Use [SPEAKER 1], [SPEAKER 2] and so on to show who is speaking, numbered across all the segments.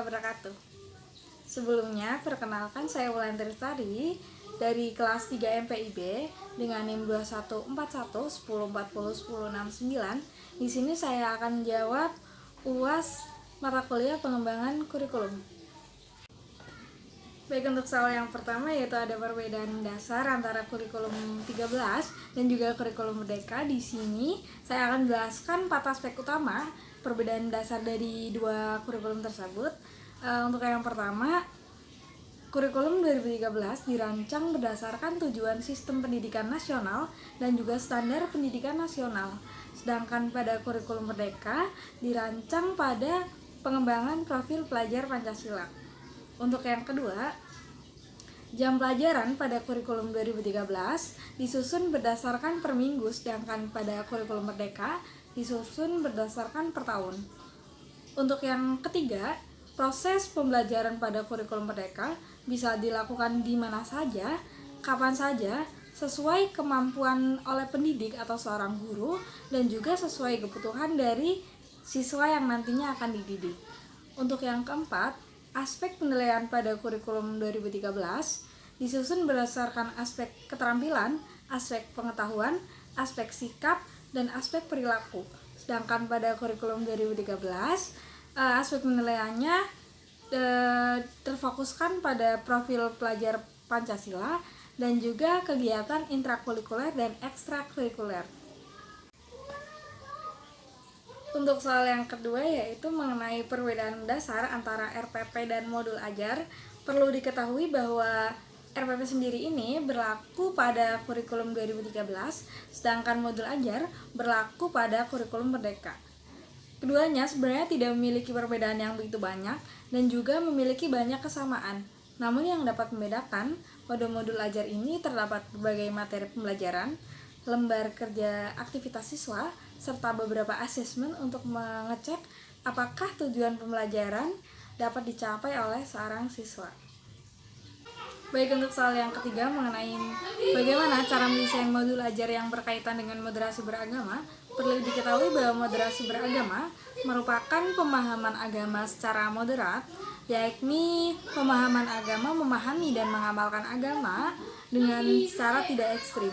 [SPEAKER 1] wabarakatuh. Sebelumnya, perkenalkan saya Wulandari Lestari dari kelas 3 MPIB dengan NIM 214110401069. Di sini saya akan jawab UAS mata kuliah pengembangan kurikulum. Baik, untuk soal yang pertama yaitu ada perbedaan dasar antara kurikulum 13 dan juga kurikulum merdeka. Di sini saya akan jelaskan 4 aspek utama perbedaan dasar dari dua kurikulum tersebut. Untuk yang pertama, kurikulum 2013 dirancang berdasarkan tujuan sistem pendidikan nasional dan juga standar pendidikan nasional. Sedangkan pada kurikulum merdeka dirancang pada pengembangan profil pelajar Pancasila. Untuk yang kedua, jam pelajaran pada kurikulum 2013 disusun berdasarkan per minggu, sedangkan pada kurikulum merdeka disusun berdasarkan per tahun. Untuk yang ketiga, proses pembelajaran pada kurikulum merdeka bisa dilakukan di mana saja, kapan saja, sesuai kemampuan oleh pendidik atau seorang guru, dan juga sesuai kebutuhan dari siswa yang nantinya akan dididik. Untuk yang keempat, aspek penilaian pada kurikulum 2013 disusun berdasarkan aspek keterampilan, aspek pengetahuan, aspek sikap, dan aspek perilaku. Sedangkan pada kurikulum 2013, aspek penilaiannya terfokuskan pada profil pelajar Pancasila dan juga kegiatan intrakurikuler dan ekstrakurikuler. Untuk soal yang kedua yaitu mengenai perbedaan dasar antara RPP dan modul ajar. Perlu diketahui bahwa RPP sendiri ini berlaku pada kurikulum 2013, sedangkan modul ajar berlaku pada kurikulum merdeka. Keduanya sebenarnya tidak memiliki perbedaan yang begitu banyak dan juga memiliki banyak kesamaan. Namun yang dapat membedakan, pada modul ajar ini terdapat berbagai materi pembelajaran, lembar kerja aktivitas siswa, serta beberapa asesmen untuk mengecek apakah tujuan pembelajaran dapat dicapai oleh seorang siswa. Baik, untuk soal yang ketiga mengenai bagaimana cara mendesain modul ajar yang berkaitan dengan moderasi beragama, perlu diketahui bahwa moderasi beragama merupakan pemahaman agama secara moderat, yakni pemahaman agama memahami dan mengamalkan agama dengan cara tidak ekstrim,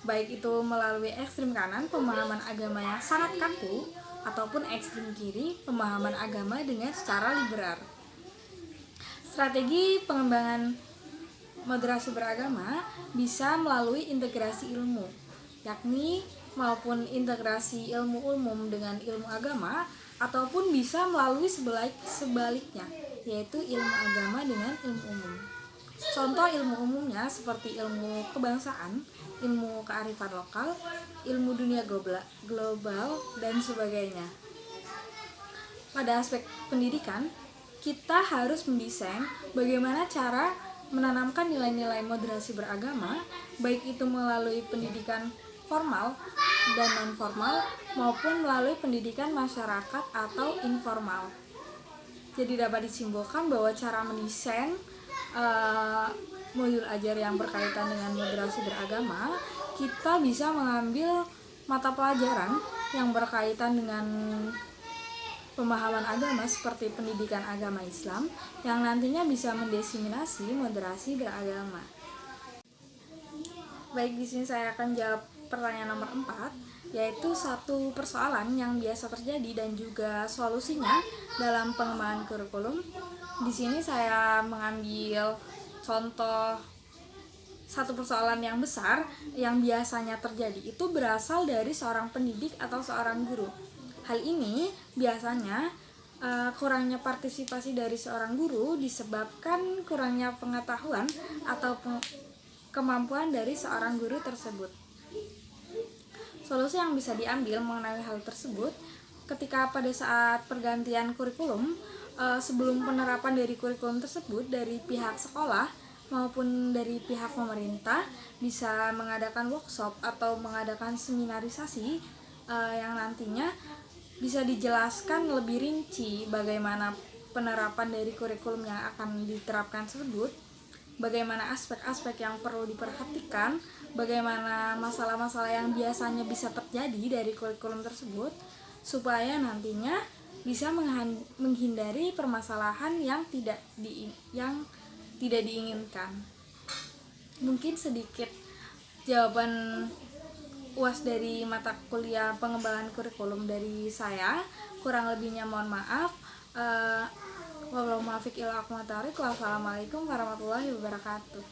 [SPEAKER 1] baik itu melalui ekstrim kanan, pemahaman agama yang sangat kaku, ataupun ekstrim kiri, pemahaman agama dengan secara liberal. Strategi pengembangan moderasi beragama bisa melalui integrasi ilmu, yakni maupun integrasi ilmu umum dengan ilmu agama, ataupun bisa melalui sebaliknya, yaitu ilmu agama dengan ilmu umum. Contoh ilmu umumnya seperti ilmu kebangsaan, ilmu kearifan lokal, ilmu dunia global, dan sebagainya. Pada aspek pendidikan, kita harus mendesain bagaimana cara menanamkan nilai-nilai moderasi beragama, baik itu melalui pendidikan formal dan non-formal maupun melalui pendidikan masyarakat atau informal. Jadi dapat disimpulkan bahwa cara mendesain modul ajar yang berkaitan dengan moderasi beragama, kita bisa mengambil mata pelajaran yang berkaitan dengan pemahaman agama seperti pendidikan agama Islam yang nantinya bisa mendesiminasi moderasi beragama. Baik, di sini saya akan jawab pertanyaan nomor 4, yaitu satu persoalan yang biasa terjadi dan juga solusinya dalam pengembangan kurikulum. Di sini saya mengambil contoh satu persoalan yang besar yang biasanya terjadi itu berasal dari seorang pendidik atau seorang guru. Hal ini biasanya kurangnya partisipasi dari seorang guru disebabkan kurangnya pengetahuan atau kemampuan dari seorang guru tersebut. Solusi yang bisa diambil mengenai hal tersebut ketika pada saat pergantian kurikulum, sebelum penerapan dari kurikulum tersebut dari pihak sekolah maupun dari pihak pemerintah bisa mengadakan workshop atau mengadakan seminarisasi yang nantinya bisa dijelaskan lebih rinci bagaimana penerapan dari kurikulum yang akan diterapkan tersebut, bagaimana aspek-aspek yang perlu diperhatikan, bagaimana masalah-masalah yang biasanya bisa terjadi dari kurikulum tersebut, supaya nantinya bisa menghindari permasalahan yang tidak diinginkan. Mungkin sedikit jawaban UAS dari mata kuliah pengembangan kurikulum dari saya. Kurang lebihnya mohon maaf. Wassalamualaikum warahmatullahi wabarakatuh.